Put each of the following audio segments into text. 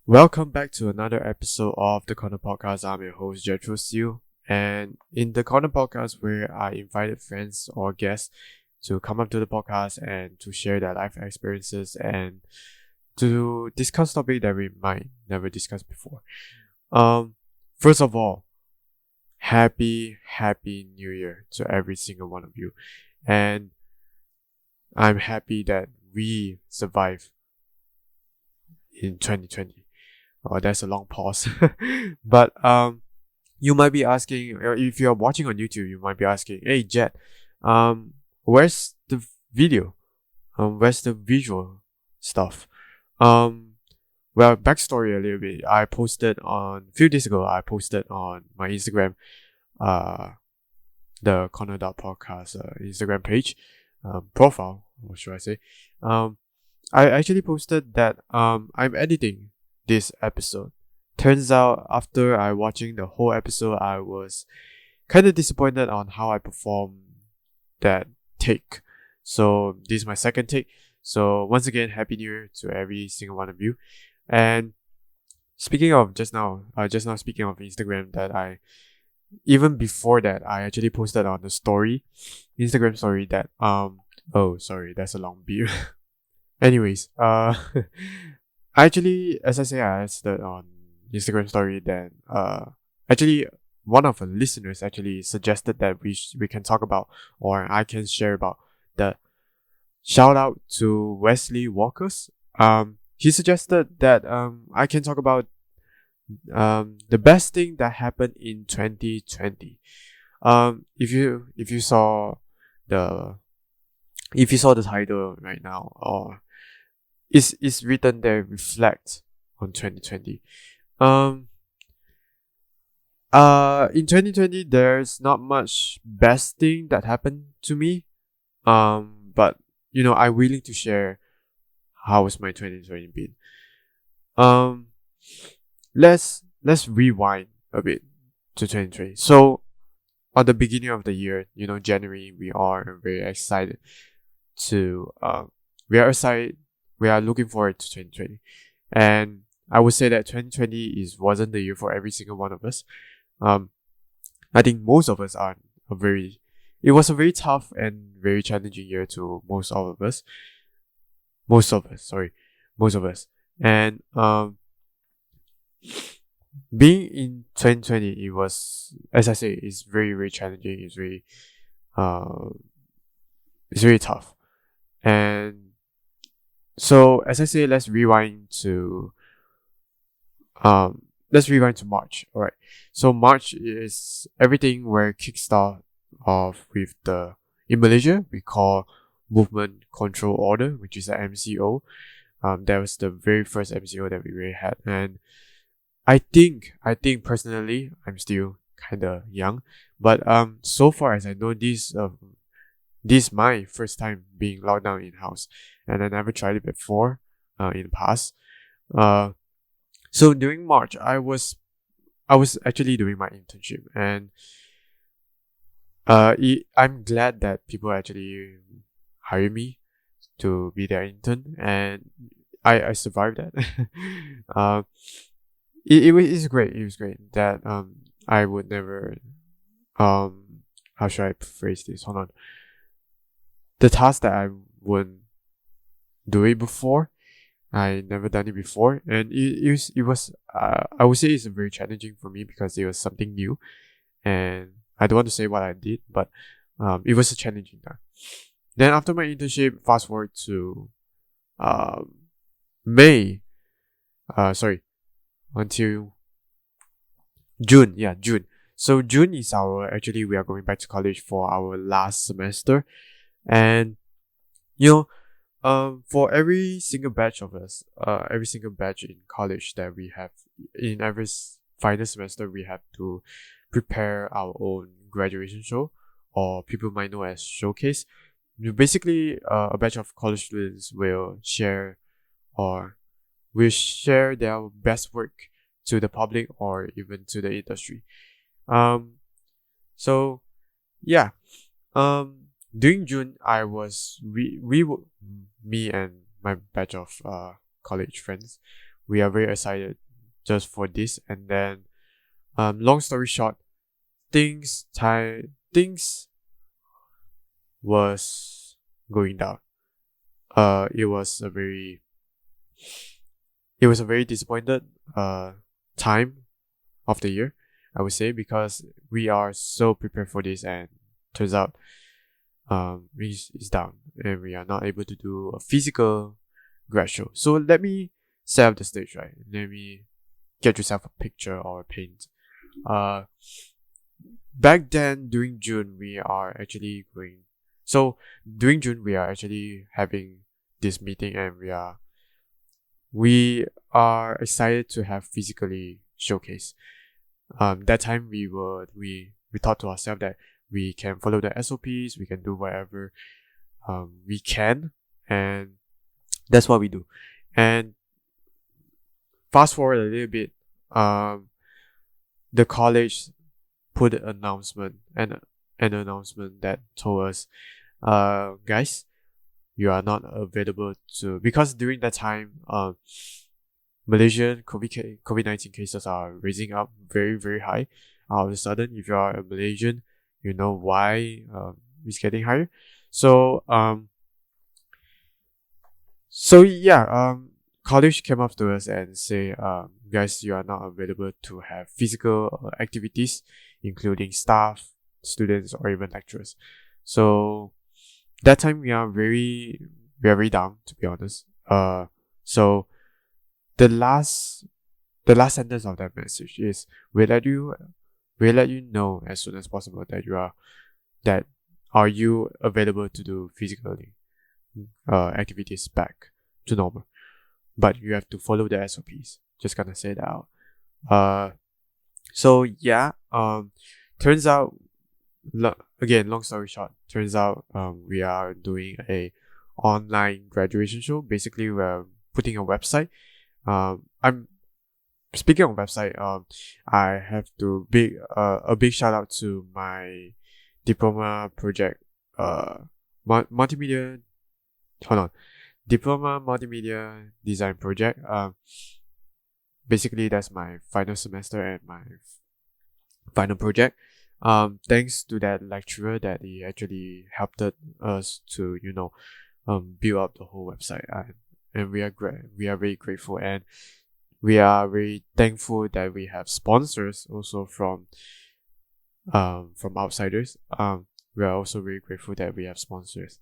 Welcome back to another episode of the Corner Podcast. I'm your host, Jethro Siew. And in the Corner Podcast, where I invited friends or guests to come up to the podcast and to share their life experiences and to discuss topics that we might never discuss before. First of all, happy New Year to every single one of you. And I'm happy that we survived in 2020. Oh, that's a long pause. But you might be asking, or if you're watching on YouTube, you might be asking, "Hey, Jet, where's the video? Where's the visual stuff?" Well, backstory a little bit. I posted on a few days ago. I posted on my Instagram, the Corner Podcast Instagram page, profile. What should I say? I actually posted that I'm editing this episode. Turns out after I watching the whole episode, I was kind of disappointed on how I performed that take. So this is my second take. So once again, Happy New Year to every single one of you. And speaking of just now speaking of Instagram, that I even before that I actually posted on the story, Instagram story that oh sorry, that's a long beat. Anyways, actually, as I say, I posted on Instagram story that actually one of the listeners actually suggested that we can talk about, or I can share about, the shout out to Wesley Walkers. He suggested that I can talk about the best thing that happened in 2020. If you saw the title right now, or it's written there, reflect on 2020. In 2020, there's not much best thing that happened to me. But I'm willing to share how was my 2020 been. Let's rewind a bit to 2020. So on the beginning of the year, January, we are very excited to we are looking forward to 2020. And I would say that 2020 wasn't the year for every single one of us. I think most of us it was a very tough and very challenging year to most of us. And being in 2020, it was, as I say, it's very, very challenging. It's very tough. And so, as I say, let's rewind to March. All right. So March is everything where kickstart off with in Malaysia we call Movement Control Order, which is an MCO. That was the very first MCO that we really had, and I think personally, I'm still kind of young, but so far as I know, this is my first time being locked down in house, and I never tried it before in the past. So during March, I was actually doing my internship, and I'm glad that people actually hire me to be their intern, and I survived that. It was great. It was great that I would never how should I phrase this? Hold on. The task that I wouldn't do it before, I never done it before, and it was I would say it's very challenging for me because it was something new, and I don't want to say what I did, but it was a challenging time. Then after my internship, fast forward to May, until June. Yeah, June. So June is we are going back to college for our last semester, and for every single batch of us, every single batch in college that we have, in every final semester, we have to prepare our own graduation show, or people might know as showcase. Basically, a batch of college students will share their best work to the public or even to the industry. So yeah. During June, I was me and my batch of college friends we are very excited just for this. And then, long story short, things was going down. It was a very disappointed time of the year, I would say, because we are so prepared for this, and turns out it's down, and we are not able to do a physical grad show. So let me set up the stage, right? Let me get yourself a picture or a paint. Back then during June, we are actually going. So during June, we are actually having this meeting, and we are excited to have physically showcase. That time we thought to ourselves that we can follow the SOPs, we can do whatever we can, and that's what we do. And fast forward a little bit, the college put an announcement that told us, guys, you are not available because during that time, Malaysian COVID-19 cases are raising up very, very high. All of a sudden, if you are a Malaysian, you know why it's getting higher. So college came up to us and say, guys, you are not available to have physical activities, including staff, students, or even lecturers. So that time we are very down, to be honest. So the last sentence of that message is, we'll let you know as soon as possible that are you available to do physically activities back to normal, but you have to follow the SOPs. Just gonna say that out. So yeah, turns out, again, long story short, turns out we are doing a online graduation show. Basically, we're putting a website. I'm speaking of website. I have to a big shout out to my diploma project. Multimedia. Hold on. Diploma multimedia design project. Basically that's my final semester and my final project. Thanks to that lecturer that he actually helped us to build up the whole website, and we are very grateful, and we are very thankful that we have sponsors also from outsiders. We are also very grateful that we have sponsors.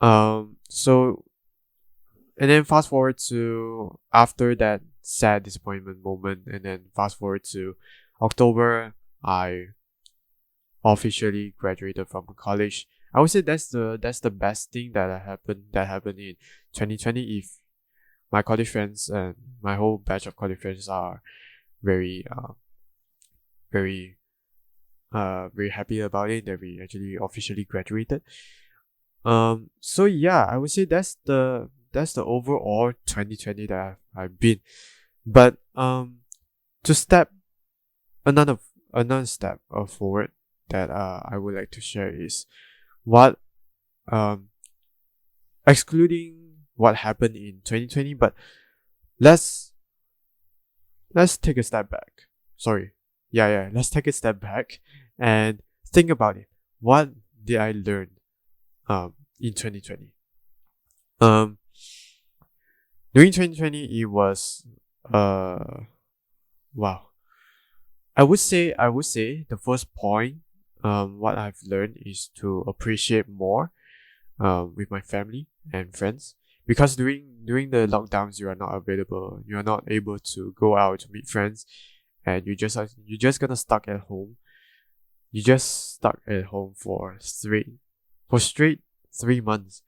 So, and then fast forward to after that sad disappointment moment, and then fast forward to October, I officially graduated from college. I would say that's the best thing that happened in 2020. If my college friends and my whole batch of college friends are very happy about it, that we actually officially graduated. So yeah, I would say that's the overall 2020 that I've been. But to step another step forward that I would like to share is what excluding what happened in 2020, but let's take a step back. Sorry. Yeah, let's take a step back and think about it. What did I learn in 2020? During 2020, it was wow. I would say the first point, what I've learned is to appreciate more with my family and friends, because during the lockdowns, you are not available, you are not able to go out to meet friends, and you're just gonna stuck at home. You just stuck at home for straight 3 months,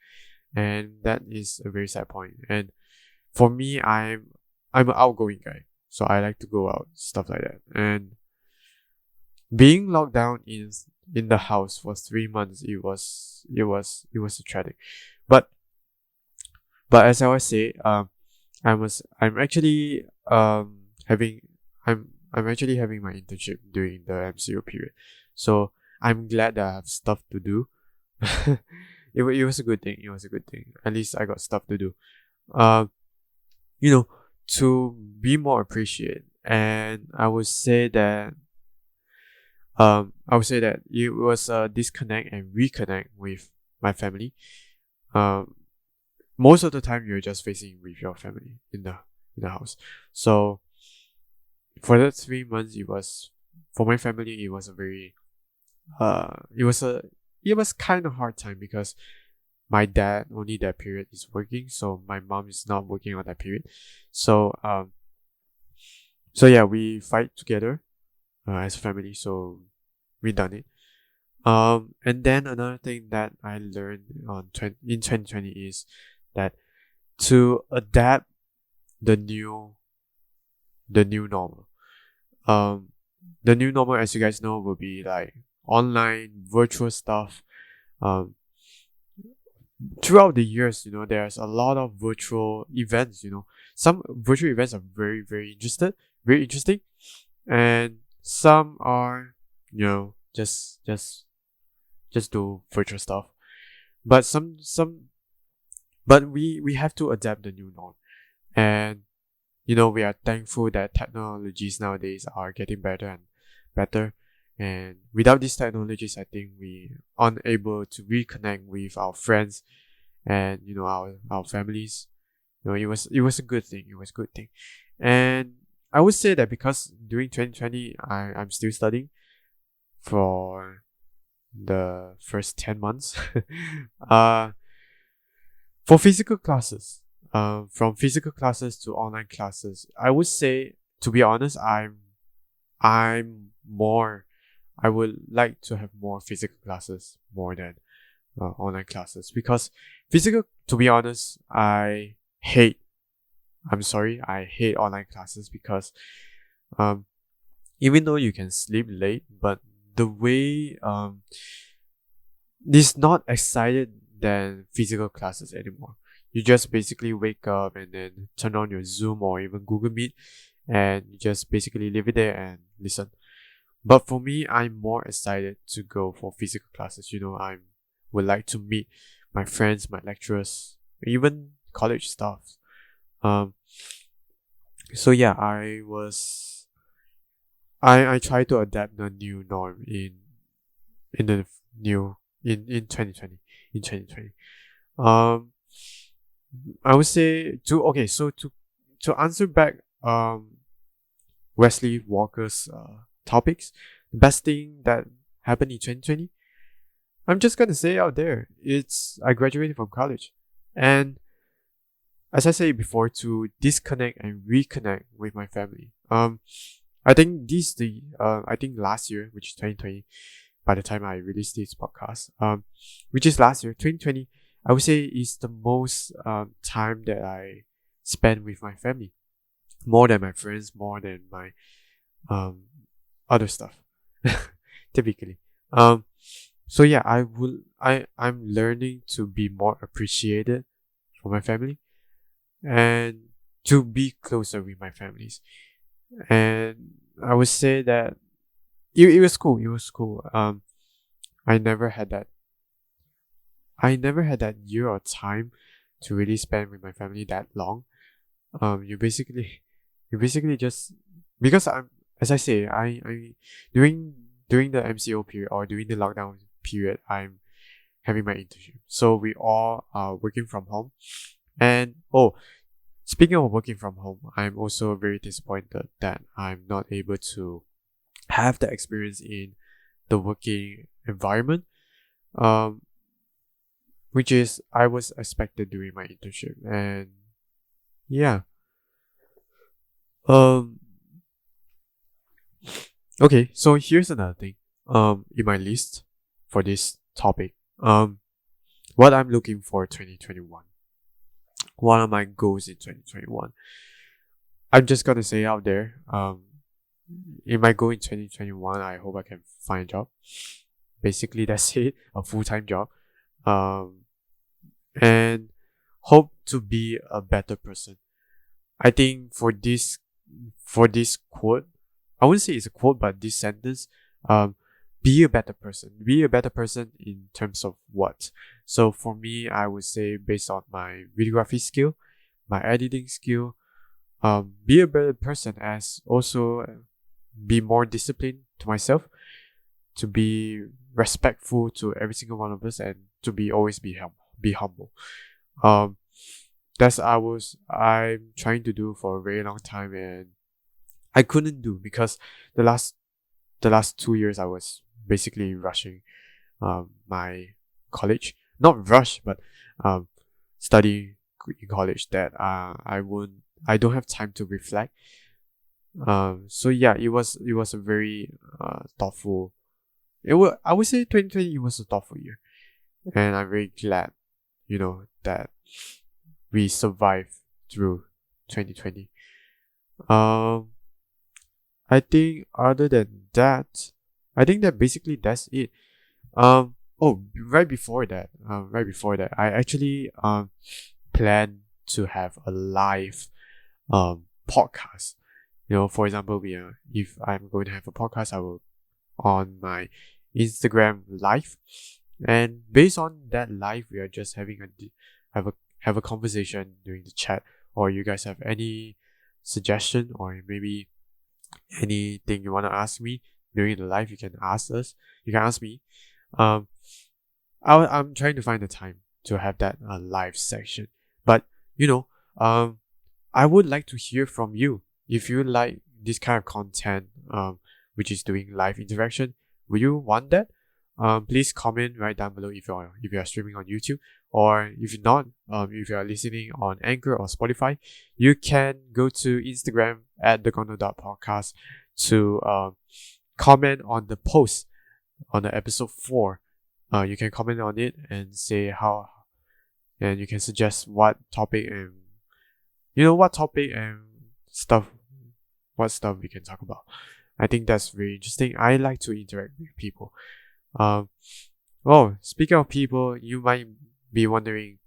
and that is a very sad point. And for me, I'm an outgoing guy, so I like to go out, stuff like that. And being locked down in the house for 3 months, it was a tragic. But as I was say, I'm actually having my internship during the MCO period, so I'm glad that I have stuff to do. It was a good thing. At least I got stuff to do. to be more appreciated. And I would say that it was a disconnect and reconnect with my family. Most of the time you're just facing with your family in the house. So for that 3 months, for my family, it was a very it was kind of hard time because my dad only that period is working, so my mom is not working on that period. So so yeah, we fight together as a family. So we done it. And then another thing that I learned in 2020 is that to adapt the new normal. The new normal, as you guys know, will be like online virtual stuff. Throughout the years, there's a lot of virtual events. Some virtual events are very interesting, and some are just do virtual stuff. But but we have to adapt the new norm, and we are thankful that technologies nowadays are getting better and better. And without these technologies, I think we unable to reconnect with our friends and our families. It was a good thing. It was a good thing. And I would say that because during 2020, I'm still studying for the first 10 months. For physical classes, from physical classes to online classes, I would say, to be honest, I would like to have more physical classes more than online classes, because to be honest, I hate online classes because even though you can sleep late, but the way it's not excited than physical classes anymore. You just basically wake up and then turn on your Zoom or even Google Meet, and you just basically leave it there and listen. But for me, I'm more excited to go for physical classes. I would like to meet my friends, my lecturers, even college staff. So yeah, I try to adapt the new norm in 2020. In 2020. I would say to answer back Wesley Walker's topics, the best thing that happened in 2020, I'm just gonna say out there, I graduated from college. And as I said before, to disconnect and reconnect with my family. I think I think last year, which is 2020, by the time I released this podcast, which is last year, 2020, I would say is the most time that I spend with my family, more than my friends, more than my other stuff, typically. So yeah, I'm learning to be more appreciated for my family and to be closer with my families. And I would say that it was cool. It was cool. I never had that year or time to really spend with my family that long. You basically just, because as I say, I during the MCO period or during the lockdown period, I'm having my internship. So we all are working from home. And speaking of working from home, I'm also very disappointed that I'm not able to have the experience in the working environment, which is I was expected during my internship. And yeah, okay, so here's another thing in my list for this topic. What I'm looking for 2021. What are my goals in 2021? I'm just gonna say out there, in my goal in 2021, I hope I can find a job. Basically, that's it, a full-time job. And hope to be a better person. I think for this quote, I wouldn't say it's a quote, but this sentence, be a better person. Be a better person in terms of what? So for me, I would say based on my videography skill, my editing skill, be a better person, as also be more disciplined to myself, to be respectful to every single one of us, and to always be humble. Um, I'm trying to do for a very long time, and I couldn't do because the last 2 years I was basically rushing my college, not rush, but studying in college, that I don't have time to reflect. So yeah, it was a very thoughtful. I would say 2020, it was a thoughtful year, and I'm very glad, that we survived through 2020. Um, I think other than that, I think that basically that's it. Oh, right before that, I actually plan to have a live podcast. For example, if I'm going to have a podcast, I will on my Instagram live, and based on that live, we are just have a conversation during the chat. Or you guys have any suggestion, or maybe anything you want to ask me during the live, you can ask us. You can ask me. Um, I'm trying to find the time to have that live section, but I would like to hear from you. If you like this kind of content, which is doing live interaction, will you want that? Please comment right down below if you are streaming on YouTube, or if you're not, if you are listening on Anchor or Spotify, you can go to Instagram at thecorner.podcast to comment on the post on the episode 4. You can comment on it and say how, and you can suggest what topic and what stuff we can talk about. I think that's very interesting. I like to interact with people. Speaking of people, you might be wondering,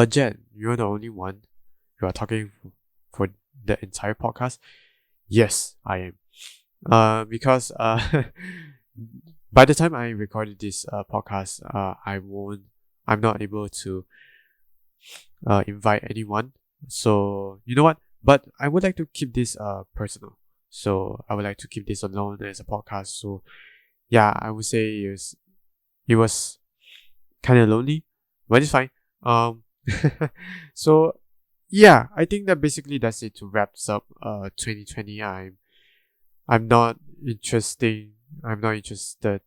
Jen, you're the only one who are talking for the entire podcast. Yes, I am. Because by the time I recorded this podcast, I'm not able to invite anyone. So you know what? But I would like to keep this personal. So I would like to keep this alone as a podcast. So yeah, I would say it was kind of lonely, but it's fine. So yeah, I think that basically that's it to wraps up 2020. I'm not interested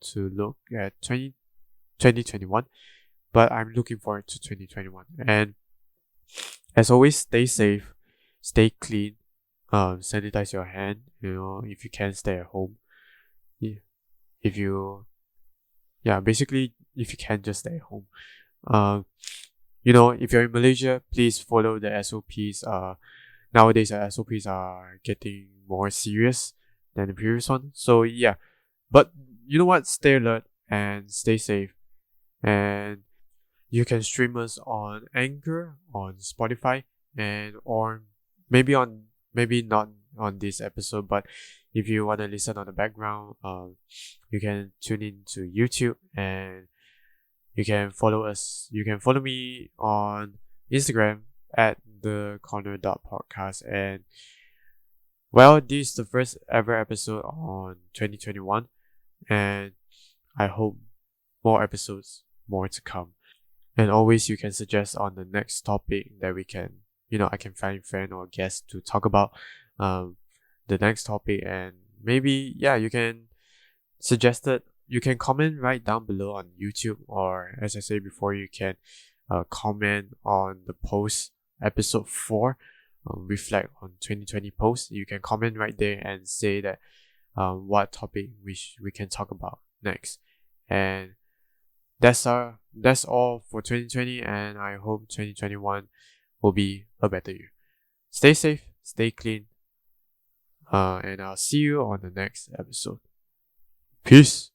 to look at 2021, but I'm looking forward to 2021. And as always, stay safe, stay clean, sanitize your hand. If you can, stay at home. Yeah. Basically, if you can, just stay at home. If you're in Malaysia, please follow the SOPs. Nowadays, the SOPs are getting more serious than the previous one. So yeah, but you know what? Stay alert and stay safe. And you can stream us on Anchor, on Spotify, or maybe not on this episode, but if you want to listen on the background, you can tune in to YouTube, and you can follow us. You can follow me on Instagram at thecorner.podcast. And this is the first ever episode on 2021, and I hope more episodes, more to come. And always you can suggest on the next topic that we can, I can find friend or guest to talk about the next topic. And maybe, you can suggest it. You can comment right down below on YouTube, or as I said before, you can comment on the post episode 4, reflect on 2020 post. You can comment right there and say that what topic we can talk about next. And that's all for 2020, and I hope 2021 will be a better year. Stay safe, stay clean, and I'll see you on the next episode. Peace.